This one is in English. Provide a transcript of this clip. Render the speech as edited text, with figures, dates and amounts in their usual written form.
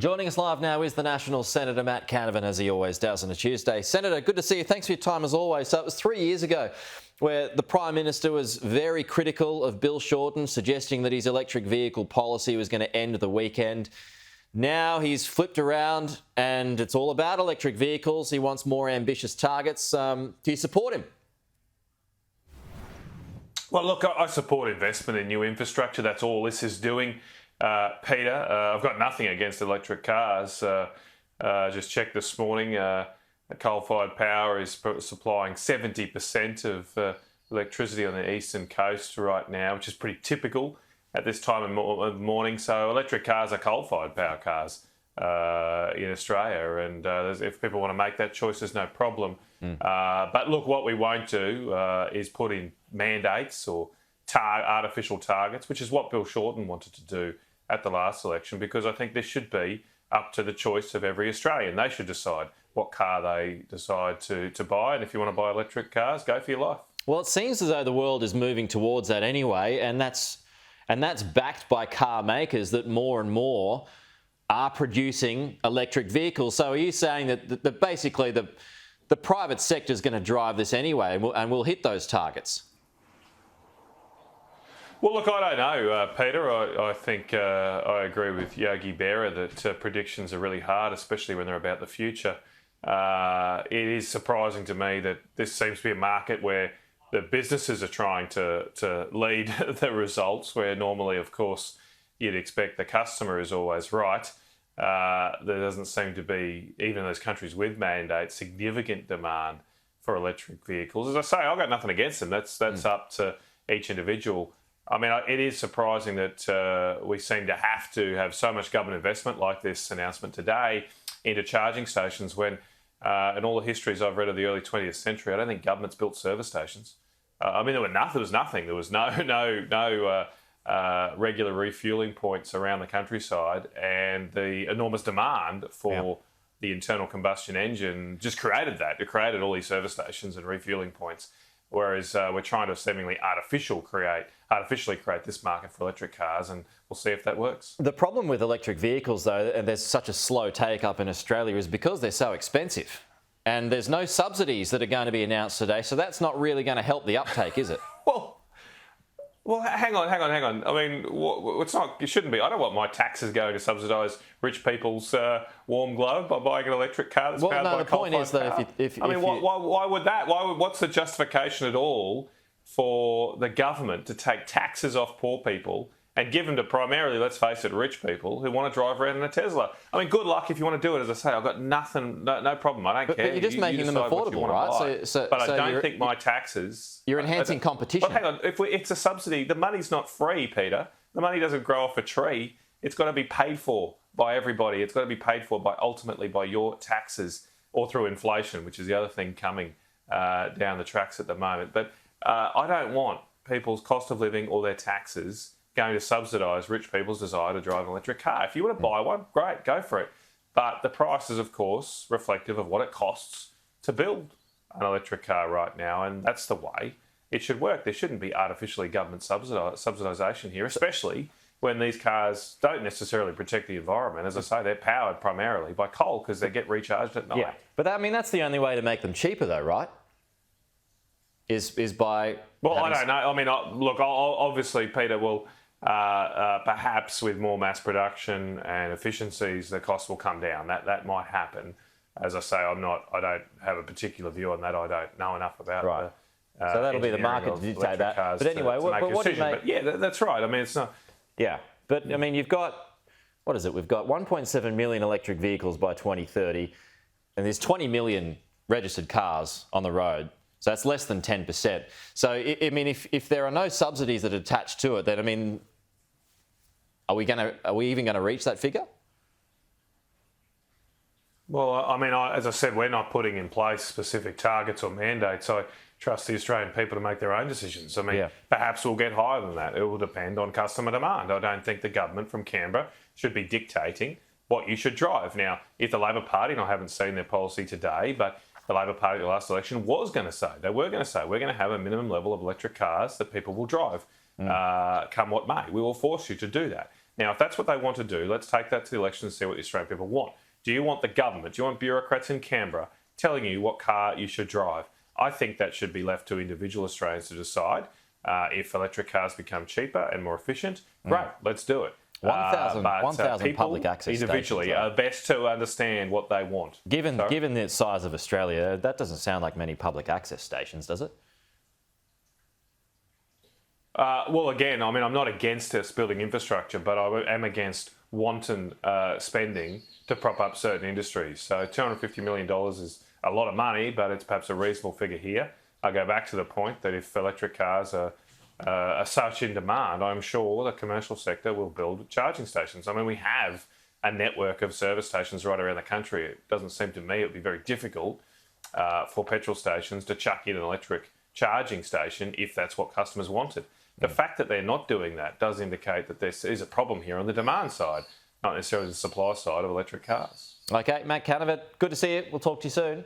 Joining us live now is the National Senator Matt Canavan, as he always does on a Tuesday. Senator, good to see you. Thanks for your time as always. So it was 3 years ago where the Prime Minister was very critical of Bill Shorten, suggesting that his electric vehicle policy was going to end the weekend. Now he's flipped around and it's all about electric vehicles. He wants more ambitious targets. Do you support him? Well, look, I support investment in new infrastructure. That's all this is doing. Peter, I've got nothing against electric cars. Just checked this morning, coal-fired power is supplying 70% of electricity on the eastern coast right now, which is pretty typical at this time of the morning. So electric cars are coal-fired power cars in Australia, and if people want to make that choice, there's no problem. But look, what we won't do is put in mandates or artificial targets, which is what Bill Shorten wanted to do at the last election, because I think this should be up to the choice of every Australian. They should decide what car they decide to buy, and if you want to buy electric cars, go for your life. Well, it seems as though the world is moving towards that anyway, and that's backed by car makers that more and more are producing electric vehicles. So are you saying that basically the private sector is going to drive this anyway, and we'll hit those targets? Well, look, I don't know, Peter. I think I agree with Yogi Berra that predictions are really hard, especially when they're about the future. It is surprising to me that this seems to be a market where the businesses are trying to lead the results, where normally, of course, you'd expect the customer is always right. There doesn't seem to be, even in those countries with mandates, significant demand for electric vehicles. As I say, I've got nothing against them. That's up to each individual. I mean, it is surprising that we seem to have so much government investment like this announcement today into charging stations when, in all the histories I've read of the early 20th century, I don't think governments built service stations. I mean, there was nothing. There was no regular refuelling points around the countryside, and the enormous demand for the internal combustion engine just created that. It created all these service stations and refuelling points. Whereas we're trying to seemingly artificially create this market for electric cars, and we'll see if that works. The problem with electric vehicles, though, and there's such a slow take-up in Australia, is because they're so expensive. And there's no subsidies that are going to be announced today, so that's not really going to help the uptake, is it? Well, hang on. I mean, it's not. It shouldn't be. I don't want my taxes going to subsidise rich people's warm glow by buying an electric car that's powered by the point is that why would that? What's the justification at all for the government to take taxes off poor people and give them to primarily, let's face it, rich people who want to drive around in a Tesla? I mean, good luck if you want to do it. As I say, I've got nothing, no problem. I don't care. But you're just making them affordable, right? But I don't think my taxes... You're enhancing competition. But hang on, it's a subsidy. The money's not free, Peter. The money doesn't grow off a tree. It's got to be paid for by everybody. It's got to be paid for ultimately by your taxes or through inflation, which is the other thing coming down the tracks at the moment. But I don't want people's cost of living or their taxes going to subsidise rich people's desire to drive an electric car. If you want to buy one, great, go for it. But the price is, of course, reflective of what it costs to build an electric car right now, and that's the way it should work. There shouldn't be artificially government subsidisation here, especially when these cars don't necessarily protect the environment. As I say, they're powered primarily by coal because they get recharged at night. Yeah, but that's the only way to make them cheaper, though, right? Is by... Well, I don't know. I mean, look, obviously, Peter will... perhaps with more mass production and efficiencies, the cost will come down. That might happen. As I say, I don't have a particular view on that. I don't know enough about right. So that'll be the market to dictate that. But anyway, what do you make? But yeah, that's right. I mean, it's not. Yeah, but I mean, you've got what is it? We've got 1.7 million electric vehicles by 2030, and there's 20 million registered cars on the road. So that's less than 10%. So I mean, if there are no subsidies that are attached to it, then I mean, are we even going to reach that figure? Well, I mean, as I said, we're not putting in place specific targets or mandates. I trust the Australian people to make their own decisions. I mean, perhaps we'll get higher than that. It will depend on customer demand. I don't think the government from Canberra should be dictating what you should drive. Now, if the Labor Party, and I haven't seen their policy today, but the Labor Party at the last election was going to say, we're going to have a minimum level of electric cars that people will drive, come what may. We will force you to do that. Now, if that's what they want to do, let's take that to the election and see what the Australian people want. Do you want the government, do you want bureaucrats in Canberra telling you what car you should drive? I think that should be left to individual Australians to decide. If electric cars become cheaper and more efficient, great, let's do it. 1,000 people public access individually stations, are best to understand what they want. Given the size of Australia, that doesn't sound like many public access stations, does it? Well, again, I mean, I'm not against us building infrastructure, but I am against wanton spending to prop up certain industries. So $250 million is a lot of money, but it's perhaps a reasonable figure here. I go back to the point that if electric cars are such in demand, I'm sure the commercial sector will build charging stations. I mean, we have a network of service stations right around the country. It doesn't seem to me it would be very difficult for petrol stations to chuck in an electric charging station if that's what customers wanted. The fact that they're not doing that does indicate that there is a problem here on the demand side, not necessarily the supply side of electric cars. Okay, Matt Canavan, good to see you. We'll talk to you soon.